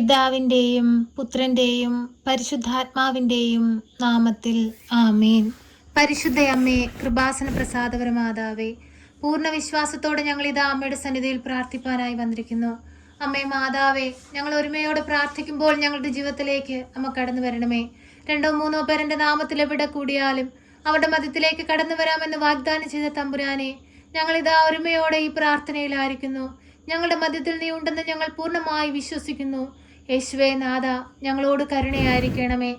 പിതാവിൻ്റെയും പുത്രൻ്റെയും പരിശുദ്ധാത്മാവിൻ്റെയും നാമത്തിൽ ആമേൻ. പരിശുദ്ധയമ്മേ, കൃപാസന പ്രസാദപരമാതാവേ, പൂർണ്ണ വിശ്വാസത്തോടെ ഞങ്ങൾ ഇത് അമ്മയുടെ സന്നിധിയിൽ പ്രാർത്ഥിപ്പാനായി വന്നിരിക്കുന്നു. അമ്മേ മാതാവേ, ഞങ്ങൾ ഒരുമയോടെ പ്രാർത്ഥിക്കുമ്പോൾ ഞങ്ങളുടെ ജീവിതത്തിലേക്ക് അമ്മ കടന്നു വരണമേ. 2-3 പേർ എൻ്റെ നാമത്തിൽ എവിടെ കൂടിയാലും അവരുടെ മധ്യത്തിലേക്ക് കടന്നു വരാമെന്ന് വാഗ്ദാനം ചെയ്ത തമ്പുരാനെ, ഞങ്ങളിതാ ഒരുമയോടെ ഈ പ്രാർത്ഥനയിലായിരിക്കുന്നു. ഞങ്ങളുടെ മധ്യത്തിൽ നീ ഉണ്ടെന്ന് ഞങ്ങൾ പൂർണ്ണമായി വിശ്വസിക്കുന്നു. യേശുവേ നാഥ, ഞങ്ങളോട് കരുണയായിരിക്കണമേ,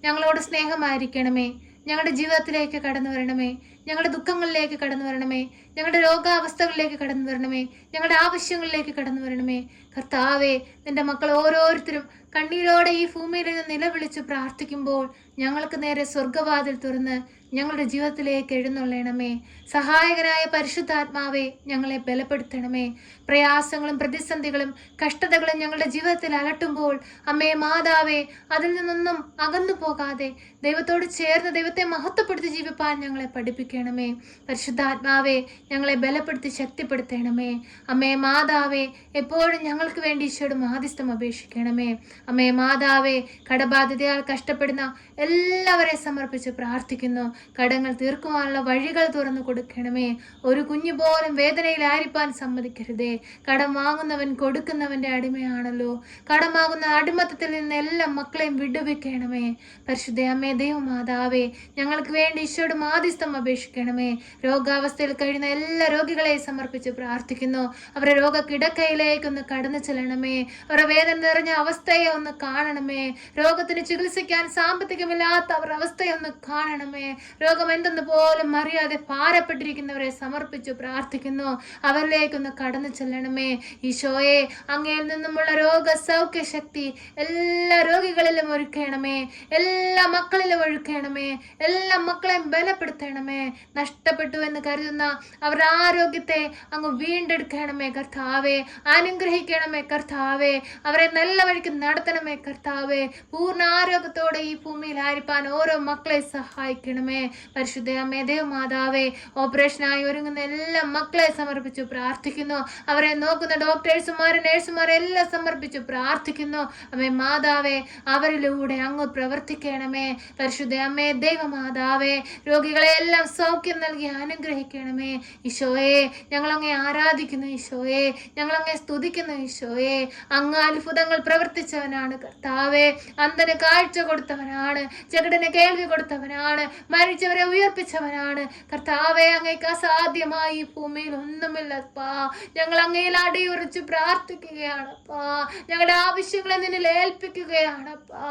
ഞങ്ങളോട് സ്നേഹമായിരിക്കണമേ. ഞങ്ങളുടെ ജീവിതത്തിലേക്ക് കടന്നു വരണമേ, ഞങ്ങളുടെ ദുഃഖങ്ങളിലേക്ക് കടന്നു വരണമേ, ഞങ്ങളുടെ രോഗാവസ്ഥകളിലേക്ക് കടന്നു വരണമേ, ഞങ്ങളുടെ ആവശ്യങ്ങളിലേക്ക് കടന്നു വരണമേ. കർത്താവേ, നിന്റെ മക്കൾ ഓരോരുത്തരും കണ്ണീരോടെ ഈ ഭൂമിയിൽ നിന്ന് നിലവിളിച്ച് പ്രാർത്ഥിക്കുമ്പോൾ ഞങ്ങൾക്ക് നേരെ സ്വർഗവാതിൽ തുറന്ന് ഞങ്ങളുടെ ജീവിതത്തിലേക്ക് എഴുന്നള്ളണമേ. സഹായകനായ പരിശുദ്ധാത്മാവെ, ഞങ്ങളെ ബലപ്പെടുത്തണമേ. പ്രയാസങ്ങളും പ്രതിസന്ധികളും കഷ്ടതകളും ഞങ്ങളുടെ ജീവിതത്തിൽ അലട്ടുമ്പോൾ അമ്മേ മാതാവേ, അതിൽ നിന്നൊന്നും അകന്നു പോകാതെ ദൈവത്തോട് ചേർന്ന് ദൈവത്തെ മഹത്വപ്പെടുത്തി ജീവിപ്പാൻ ഞങ്ങളെ പഠിപ്പിക്കണമേ. പരിശുദ്ധാത്മാവെ, ഞങ്ങളെ ബലപ്പെടുത്തി ശക്തിപ്പെടുത്തണമേ. അമ്മേ മാതാവേ, എപ്പോഴും ഞങ്ങൾക്ക് വേണ്ടി ഈശോയോട് മാധ്യസ്ഥം അപേക്ഷിക്കണമേ. അമ്മേ മാതാവേ, കടബാധ്യതയാൽ കഷ്ടപ്പെടുന്ന എല്ലാവരെ സമർപ്പിച്ച് പ്രാർത്ഥിക്കുന്നു. കടങ്ങൾ തീർക്കുവാനുള്ള വഴികൾ തുറന്നു കൊടുക്കണമേ. ഒരു കുഞ്ഞു പോലും വേദനയിലായിരിക്കാൻ സമ്മതിക്കരുതേ. കടം വാങ്ങുന്നവൻ കൊടുക്കുന്നവന്റെ അടിമയാണല്ലോ. കടം വാങ്ങുന്ന അടിമത്തത്തിൽ നിന്ന് എല്ലാ മക്കളെയും വിടുവിക്കണമേ. പരിശുദ്ധ അമ്മേ ദൈവമാതാവേ, ഞങ്ങൾക്ക് വേണ്ടി ഈശോയോട് മാധ്യസ്ഥം അപേക്ഷിക്കണമേ. രോഗാവസ്ഥയിൽ കഴിയുന്ന എല്ലാ രോഗികളെയും സമർപ്പിച്ച് പ്രാർത്ഥിക്കുന്നു. അവരുടെ രോഗക്കിടക്കയിലേക്കൊന്ന് കടന്നു ചെല്ലണമേ. അവരുടെ വേദന നിറഞ്ഞ അവസ്ഥയെ ഒന്ന് കാണണമേ. രോഗത്തിന് ചികിത്സിക്കാൻ സാമ്പത്തികമില്ലാത്ത അവരുടെ അവസ്ഥയെ ഒന്ന് കാണണമേ. രോഗം എന്തെന്ന് പോലും അറിയാതെ ഭാരപ്പെട്ടിരിക്കുന്നവരെ സമർപ്പിച്ചു പ്രാർത്ഥിക്കുന്നു. അവരിലേക്കൊന്ന് കടന്നു ചെല്ലണമേ. ഈശോയെ, അങ്ങയിൽ നിന്നുമുള്ള രോഗസൗഖ്യ ശക്തി എല്ലാ രോഗികളിലും ഒഴുക്കണമേ. എല്ലാ മക്കളിലും ഒഴുക്കണമേ. എല്ലാ മക്കളെയും ബലപ്പെടുത്തണമേ. നഷ്ടപ്പെട്ടു എന്ന് കരുതുന്ന അവരുടെ ആരോഗ്യത്തെ അങ്ങ് വീണ്ടെടുക്കണമേ കർത്താവേ. അനുഗ്രഹിക്കണമേ കർത്താവേ. അവരെ നല്ല വഴിക്ക് നടത്തണമേ കർത്താവേ. പൂർണ്ണ ആരോഗ്യത്തോടെ ഈ ഭൂമിയിൽ ആയിരിക്കാൻ ഓരോ മക്കളെ സഹായിക്കണമേ. പരിശുദ്ധ അമ്മേ ദേവമാതാവേ, ഓപ്പറേഷനായി ഒരുങ്ങുന്ന എല്ലാ മക്കളെ സമർപ്പിച്ചു പ്രാർത്ഥിക്കുന്നു. അവരെ നോക്കുന്ന ഡോക്ടേഴ്സുമാരെ നഴ്സുമാരെ എല്ലാം സമർപ്പിച്ചു പ്രാർത്ഥിക്കുന്നു. അമ്മേ മാതാവേ, അവരിലൂടെ അങ്ങ് പ്രവർത്തിക്കണമേ. പരിശുദ്ധ അമ്മേ ദൈവമാതാവേ, രോഗികളെ എല്ലാം സൗഖ്യം നൽകി അനുഗ്രഹിക്കണമേ. ഈശോയെ, ഞങ്ങളങ്ങെ ആരാധിക്കുന്നു. ഈശോയെ, ഞങ്ങളങ്ങെ സ്തുതിക്കുന്നു. ഈശോയെ, അങ്ങ് അത്ഭുതങ്ങൾ പ്രവർത്തിച്ചവനാണ് കർത്താവേ. അന്ധന് കാഴ്ച കൊടുത്തവനാണ്, ചെകിടന് കേൾവി കൊടുത്തവനാണ്, മരിച്ചവരെ ഉയർപ്പിച്ചവനാണ് കർത്താവേ. അങ്ങേക്ക് അസാധ്യമായി ഈ ഭൂമിയിൽ ഒന്നുമില്ലപ്പാ. ഞങ്ങൾ അങ്ങയിൽ അടിയുറച്ച് പ്രാർത്ഥിക്കുകയാണപ്പാ. ഞങ്ങളുടെ ആവശ്യങ്ങളെ നിന്നിൽ ഏൽപ്പിക്കുകയാണപ്പാ.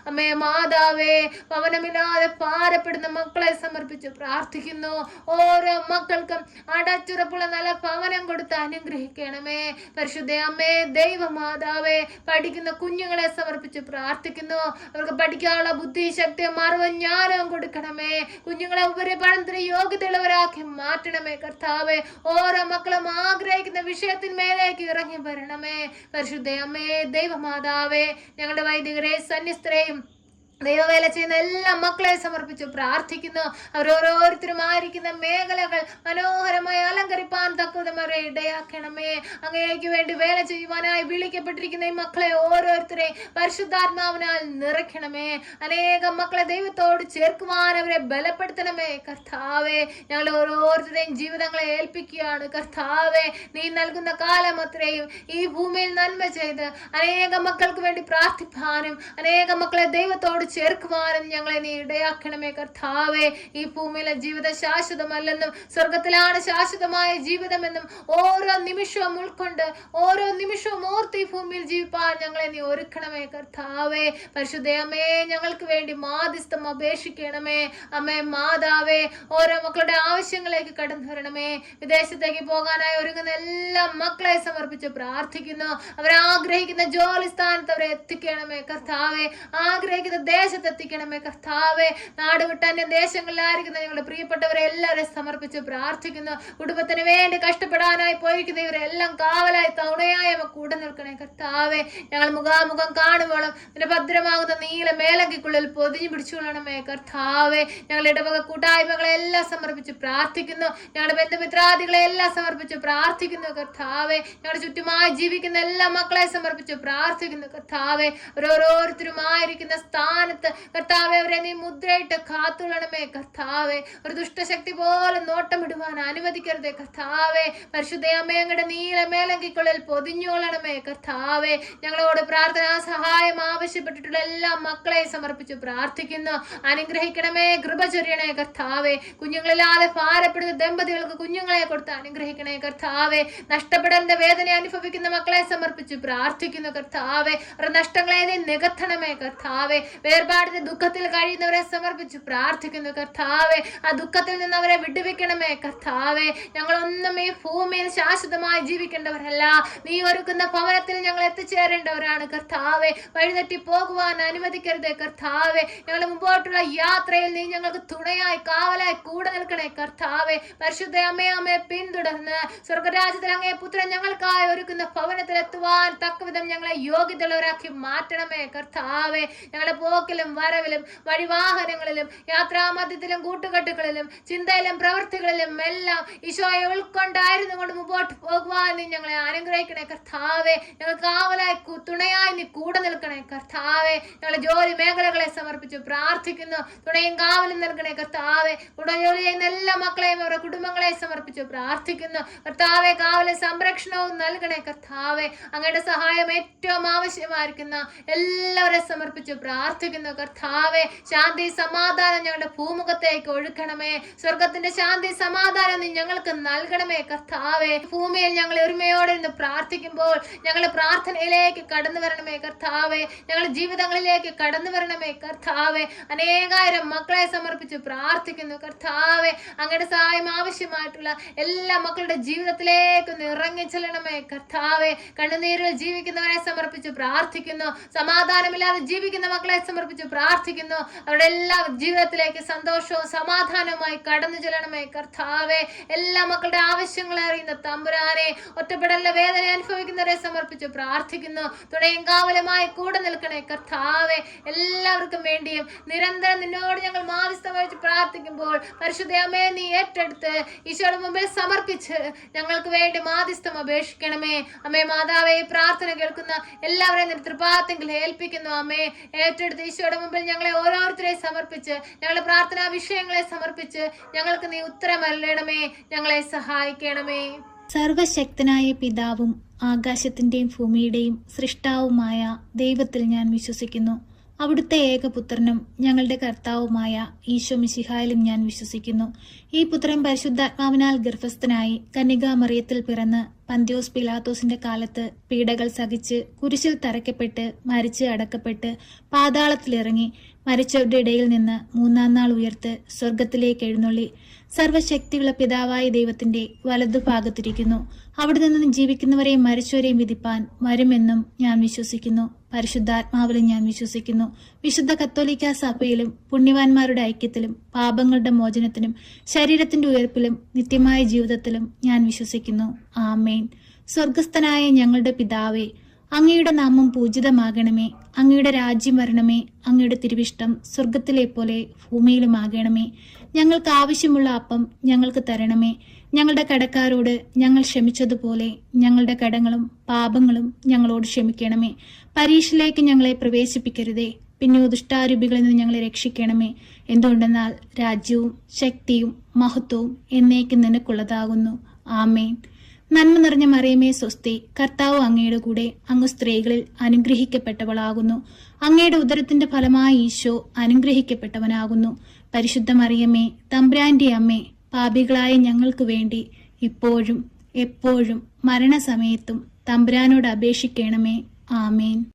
അമ്മേ മാതാവേ, ഭവനമില്ലാതെ ഭാരപ്പെടുന്ന മക്കളെ സമർപ്പിച്ച് പ്രാർത്ഥിക്കുന്നു. ഓരോ മക്കൾക്കും അടച്ചുറപ്പുള്ള നല്ല ഭവനം കൊടുത്ത് അനുഗ്രഹിക്കണമേ. പരിശുദ്ധ അമ്മേ ദൈവമാതാവേ, പഠിക്കുന്ന കുഞ്ഞുങ്ങളെ സമർപ്പിച്ച് പ്രാർത്ഥിക്കുന്നു. അവർക്ക് പഠിക്കാനുള്ള ബുദ്ധി ശക്തിയും അറിവും ജ്ഞാനവും കൊടുക്കണമേ. കുഞ്ഞുങ്ങളെ ഉപരിപഠനത്തിന് യോഗ്യതയുള്ളവരാക്കി മാറ്റണമേ കർത്താവേ. ഓരോ മക്കളും ആഗ്രഹിക്കുന്ന വിഷയത്തിന്മേലേക്ക് ഇറങ്ങി വരണമേ. പരിശുദ്ധ അമ്മേ ദൈവമാതാവേ, ഞങ്ങളുടെ വൈദികരെ സന്യസ്തരെയും ദൈവവേല ചെയ്യുന്ന എല്ലാ മക്കളെ സമർപ്പിച്ചു പ്രാർത്ഥിക്കുന്നു. അവരോരോരുത്തരും ആയിരിക്കുന്ന മേഖലകൾ മനോഹരമായി അലങ്കരിപ്പാൻ തക്കവിധം അവരെ ഇടയാക്കണമേ. അങ്ങേക്ക് വേണ്ടി വേല ചെയ്യുവാനായി വിളിക്കപ്പെട്ടിരിക്കുന്ന ഈ മക്കളെ ഓരോരുത്തരെയും പരിശുദ്ധാത്മാവിനാൽ നിറയ്ക്കണമേ. അനേകം മക്കളെ ദൈവത്തോട് ചേർക്കുവാൻ അവരെ ബലപ്പെടുത്തണമേ കർത്താവേ. ഞങ്ങളുടെ ഓരോരുത്തരുടെയും ജീവിതങ്ങളെ ഏൽപ്പിക്കുകയാണ് കർത്താവേ. നീ നൽകുന്ന കാലം അത്രയും ഈ ഭൂമിയിൽ നന്മ ചെയ്ത് അനേകം മക്കൾക്ക് വേണ്ടി പ്രാർത്ഥിപ്പാനും അനേകം മക്കളെ ദൈവത്തോട് ചേർക്കുവാനും ഞങ്ങളെ നീ ഇടയാക്കണമേ കർത്താവേ. ഈ ഭൂമിയിലെ ജീവിതം ശാശ്വതമല്ലെന്നും സ്വർഗത്തിലാണ് ശാശ്വതമായ ജീവിതമെന്നും ഓരോ നിമിഷവും ഉൾക്കൊണ്ട് ഓരോ നിമിഷവും ഓർത്ത് ഈ ഭൂമിയിൽ ജീവിപ്പാൻ ഞങ്ങളെ നീ ഒരുക്കണമേ കർത്താവേ. പരിശുദ്ധ അമ്മേ, ഞങ്ങൾക്ക് വേണ്ടി മാധ്യസ്ഥം അപേക്ഷിക്കണമേ. അമ്മേ മാതാവേ, ഓരോ മക്കളുടെ ആവശ്യങ്ങളിലേക്ക് കടന്നു വരണമേ. വിദേശത്തേക്ക് പോകാനായി ഒരുങ്ങുന്ന എല്ലാ മക്കളെ സമർപ്പിച്ച് പ്രാർത്ഥിക്കുന്നു. അവരാഗ്രഹിക്കുന്ന ജോലി സ്ഥാനത്ത് അവരെ എത്തിക്കണമേ കർത്താവേ. ആഗ്രഹിക്കുന്ന ദേശത്തെത്തിക്കണമേ കർത്താവെ. നാട് വിട്ട അന്യ ദേശങ്ങളിലായിരിക്കുന്ന ഞങ്ങളുടെ പ്രിയപ്പെട്ടവരെ എല്ലാവരെയും സമർപ്പിച്ച് പ്രാർത്ഥിക്കുന്നു. കുടുംബത്തിന് വേണ്ടി കഷ്ടപ്പെടാനായി പോയിരിക്കുന്ന ഇവരെല്ലാം കാവലായി തുണയായി കൂടെ നിൽക്കണേ കർത്താവെ. ഞങ്ങൾ മുഖാമുഖം കാണുമ്പോഴും നിന്റെ ഭദ്രമാകുന്ന നീല മേലങ്കിക്കുള്ളിൽ പൊതിഞ്ഞു പിടിച്ചുകൊള്ളണമേ കർത്താവെ. ഞങ്ങളുടെ ഇടവക കൂട്ടായ്മകളെ എല്ലാം സമർപ്പിച്ച് പ്രാർത്ഥിക്കുന്നു. ഞങ്ങളുടെ ബന്ധുമിത്രാദികളെ എല്ലാം സമർപ്പിച്ച് പ്രാർത്ഥിക്കുന്നു കർത്താവെ. ഞങ്ങളുടെ ചുറ്റുമായി ജീവിക്കുന്ന എല്ലാ മക്കളെ സമർപ്പിച്ച് പ്രാർത്ഥിക്കുന്നു കർത്താവെ. ഓരോരുത്തരുമായിരിക്കുന്ന സ്ഥാനത്ത് കർത്താവെ അവരെ നീ മുദ്രയിട്ട് കാത്തുകൊള്ളണമേ കർത്താവെ. ഒരു ദുഷ്ടശക്തി പോലെ നോട്ടമിടുവാൻ അനുവദിക്കരുതേ കർത്താവെ. പരിശുദ്ധ അമ്മയുടെ നീല മേലങ്കിക്കുള്ളിൽ പൊതിഞ്ഞുകൊള്ളണമേ കർത്താവെ. ഞങ്ങളോട് പ്രാർത്ഥനാ സഹായം ആവശ്യപ്പെട്ടിട്ടുള്ള എല്ലാ മക്കളെ സമർപ്പിച്ച് പ്രാർത്ഥിക്കുന്നു. അനുഗ്രഹിക്കണമേ, കൃപ ചൊരിയണേ കർത്താവെ. കുഞ്ഞുങ്ങളില്ലാതെ ഭാരപ്പെടുന്ന ദമ്പതികൾക്ക് കുഞ്ഞുങ്ങളെ കൊടുത്ത് അനുഗ്രഹിക്കണേ കർത്താവെ. നഷ്ടപ്പെടേണ്ട വേദന അനുഭവിക്കുന്ന മക്കളെ സമർപ്പിച്ച് പ്രാർത്ഥിക്കുന്നു കർത്താവെ. അവരുടെ നഷ്ടങ്ങളെ നീ നികത്തണമേ കർത്താവെ. വേർപാടിന്റെ ദുഃഖത്തിൽ കഴിയുന്നവരെ സമർപ്പിച്ച് പ്രാർത്ഥിക്കുന്നു കർത്താവെ. ആ ദുഃഖത്തിൽ നിന്ന് അവരെ വിടുവിക്കണമേ കർത്താവെ. ഞങ്ങളൊന്നും ഈ ഭൂമിയിൽ ശാശ്വതമായി ജീവിക്കേണ്ടവരല്ല. നീ ഒരുക്കുന്ന ഭവനത്തിൽ ഞങ്ങൾ എത്തിച്ചേരേണ്ടവരാണ് കർത്താവെ. വഴിതെറ്റി പോകുവാൻ അനുവദിക്കരുതേ കർത്താവെ. ഞങ്ങളുടെ മുമ്പോട്ടുള്ള യാത്രയിൽ നീ ഞങ്ങൾക്ക് തുണയായി കാവലായി കൂടെ നിൽക്കണേ കർത്താവെ. പരിശുദ്ധ അമ്മയെ പിന്തുടർന്ന് സ്വർഗരാജ്യത്തിൽ അങ്ങേ പുത്രൻ ഞങ്ങൾക്കായി ഒരുക്കുന്ന ഭവനത്തിൽ എത്തുവാൻ തക്കവിധം ഞങ്ങളെ യോഗ്യതയുള്ളവരാക്കി മാറ്റണമേ കർത്താവെ. ഞങ്ങളുടെ പോക്കിലും വരവിലും വഴിവാഹനങ്ങളിലും യാത്രാമധ്യത്തിലും കൂട്ടുകെട്ടുകളിലും ചിന്തയിലും പ്രവൃത്തികളിലും എല്ലാം ഈശോയെ ഉൾക്കൊണ്ടായിരുന്നു കൊണ്ട് മുമ്പോട്ട് പോകുവാൻ നീ ഞങ്ങളെ അനുഗ്രഹിക്കണേ കർത്താവെ. ഞങ്ങൾ കാവലായി തുണയായി നീ കൂടെ നിൽക്കണേ കർത്താവെ. ഞങ്ങളുടെ ജോലി മേഖലകളെ സമർപ്പിച്ച് പ്രാർത്ഥിക്കുന്നു. തുണയും കാവലും നൽകണേ കർത്താവെ. കൂടെ ജോലി ചെയ്യുന്ന എല്ലാ മക്കളെയും അവരുടെ കുടുംബങ്ങളെ സമർപ്പിച്ച് പ്രാർത്ഥിക്കുന്നു കർത്താവെ. കാവലും സംരക്ഷണവും നൽകണേ കർത്താവെ. അങ്ങയുടെ സഹായം ഏറ്റവും ആവശ്യമായിരിക്കുന്ന എല്ലാവരെ സമർപ്പിച്ച് പ്രാർത്ഥിക്കുന്നു കർത്താവെ. ശാന്തി സമാധാനം ഞങ്ങളുടെ ഭൂമുഖത്തേക്ക് ഒഴുക്കണമേ. സ്വർഗത്തിന്റെ ശാന്തി സമാധാനം നീ ഞങ്ങൾക്ക് നൽകണമേ കർത്താവെ. ഭൂമിയിൽ ഞങ്ങൾ ഒരുമയോടെ നിന്ന് പ്രാർത്ഥിക്കുമ്പോൾ ഞങ്ങളുടെ പ്രാർത്ഥനയിലേക്ക് കടന്നു വരണമേ കർത്താവെ. ഞങ്ങളുടെ ജീവിതങ്ങളിലേക്ക് കടന്നു വരണമേ കർത്താവെ. അനേകായിരം മക്കളെ സമർപ്പിച്ച് പ്രാർത്ഥിക്കുന്നു കർത്താവെ. അങ്ങയുടെ സഹായം ആവശ്യമായിട്ടുള്ള എല്ലാ മക്കളുടെ ജീവിതത്തിലേക്ക് ഇറങ്ങിച്ചെല്ലണമേ കർത്താവെ. കണ്ണുനീരിൽ ജീവിക്കുന്നവരെ സമർപ്പിച്ച് പ്രാർത്ഥിക്കുന്നു. സമാധാനമില്ലാതെ ജീവിക്കുന്ന മക്കളെ സമർപ്പിച്ച് പ്രാർത്ഥിക്കുന്നു. അവരുടെ എല്ലാ ജീവിതത്തിലേക്ക് സന്തോഷവും സമാധാനവുമായി കടന്നു ചെല്ലണമേ കർത്താവെ. എല്ലാ മക്കളുടെ ആവശ്യങ്ങളെ അറിയുന്ന തമ്പുരാനെ, ഒറ്റപ്പെടലിന്റെ വേദന അനുഭവിക്കുന്നവരെ സമർപ്പിച്ച് പ്രാർത്ഥിക്കുന്നു. തുണയും കാവലുമായി കൂടെ നിൽക്കണേ കർത്താവെ. എല്ലാവർക്കും വേണ്ടിയും നിരന്തരം നിന്നോട് ഞങ്ങൾ മാധ്യസ്ഥം വഹിച്ച് പ്രാർത്ഥിക്കുമ്പോൾ പരിശുദ്ധ അമ്മയെ നീ ഏറ്റെടുത്ത് ഈശോയുടെ മുമ്പിൽ സമർപ്പിച്ച് ഞങ്ങൾക്ക് വേണ്ടി മാധ്യസ്ഥം അപേക്ഷിക്കണമേ. അമ്മേ മാതാവേ, പ്രാർത്ഥന കേൾക്കുന്ന എല്ലാവരെയും നിന്റെ തൃപാദത്തിൽ ഏൽപ്പിക്കുന്നു. അമ്മേ, ഏറ്റെടുത്ത് ഈശോയുടെ മുമ്പിൽ ഞങ്ങളെ ഓരോരുത്തരെയും സമർപ്പിച്ച് ഞങ്ങളുടെ പ്രാർത്ഥനാ വിഷയങ്ങളെ സമർപ്പിച്ച് ഞങ്ങൾക്ക് നീ ഉത്തരമരുളണമേ. ഞങ്ങളെ സഹായിക്കണമേ. സർവശക്തനായ പിതാവും ആകാശത്തിന്റെയും ഭൂമിയുടെയും സൃഷ്ടാവുമായ ദൈവത്തിൽ ഞാൻ വിശ്വസിക്കുന്നു. അവിടുത്തെ ഏകപുത്രനും ഞങ്ങളുടെ കർത്താവുമായ ഈശോ മിശിഹായിലും ഞാൻ വിശ്വസിക്കുന്നു. ഈ പുത്രൻ പരിശുദ്ധാത്മാവിനാൽ ഗർഭസ്ഥനായി കന്യകാമറിയത്തിൽ പിറന്ന് പന്തിയോസ് പിലാത്തോസിന്റെ കാലത്ത് പീഡകൾ സഹിച്ച് കുരിശിൽ തറയ്ക്കപ്പെട്ട് മരിച്ച് അടക്കപ്പെട്ട് പാതാളത്തിലിറങ്ങി മരിച്ചവരുടെ ഇടയിൽ നിന്ന് മൂന്നാം നാൾ ഉയർത്ത് സ്വർഗത്തിലേക്ക് എഴുന്നള്ളി സർവശക്തിയുള്ള പിതാവായ ദൈവത്തിന്റെ വലതുഭാഗത്തിരിക്കുന്നു. അവിടെ നിന്ന് ജീവിക്കുന്നവരെയും മരിച്ചവരെയും വിധിപ്പാൻ വരുമെന്നും ഞാൻ വിശ്വസിക്കുന്നു. പരിശുദ്ധാത്മാവിലും ഞാൻ വിശ്വസിക്കുന്നു. വിശുദ്ധ കത്തോലിക്ക സഭയിലും പുണ്യവാന്മാരുടെ ഐക്യത്തിലും പാപങ്ങളുടെ മോചനത്തിനും ശരീരത്തിന്റെ ഉയർപ്പിലും നിത്യമായ ജീവിതത്തിലും ഞാൻ വിശ്വസിക്കുന്നു. ആമേൻ. സ്വർഗസ്ഥനായ ഞങ്ങളുടെ പിതാവേ, അങ്ങയുടെ നാമം പൂജിതമാകണമേ. അങ്ങയുടെ രാജ്യം വരണമേ. അങ്ങയുടെ തിരുവിഷ്ടം സ്വർഗത്തിലെ പോലെ ഭൂമിയിലുമാകണമേ. ഞങ്ങൾക്ക് ആവശ്യമുള്ള അപ്പം ഞങ്ങൾക്ക് തരണമേ. ഞങ്ങളുടെ കടക്കാരോട് ഞങ്ങൾ ക്ഷമിച്ചതുപോലെ ഞങ്ങളുടെ കടങ്ങളും പാപങ്ങളും ഞങ്ങളോട് ക്ഷമിക്കണമേ. പരീക്ഷയിലേക്ക് ഞങ്ങളെ പ്രവേശിപ്പിക്കരുതേ, പിന്നെ ദുഷ്ടാരൂപികളിൽ നിന്ന് ഞങ്ങളെ രക്ഷിക്കണമേ. എന്തുകൊണ്ടെന്നാൽ രാജ്യവും ശക്തിയും മഹത്വവും എന്നേക്കും നിനക്കുള്ളതാകുന്നു. ആമേൻ. നന്മ നിറഞ്ഞ മറിയമേ സ്വസ്തി, കർത്താവ് അങ്ങയുടെ കൂടെ, അങ്ങ് സ്ത്രീകളിൽ അനുഗ്രഹിക്കപ്പെട്ടവളാകുന്നു. അങ്ങയുടെ ഉദരത്തിന്റെ ഫലമായി ഈശോ അനുഗ്രഹിക്കപ്പെട്ടവനാകുന്നു. പരിശുദ്ധ മറിയമേ, തമ്പുരാന്റെ അമ്മേ, പാപികളായ ഞങ്ങൾക്ക് വേണ്ടി ഇപ്പോഴും എപ്പോഴും മരണസമയത്തും തമ്പുരാനോട് അപേക്ഷിക്കണമേ. ആമേൻ.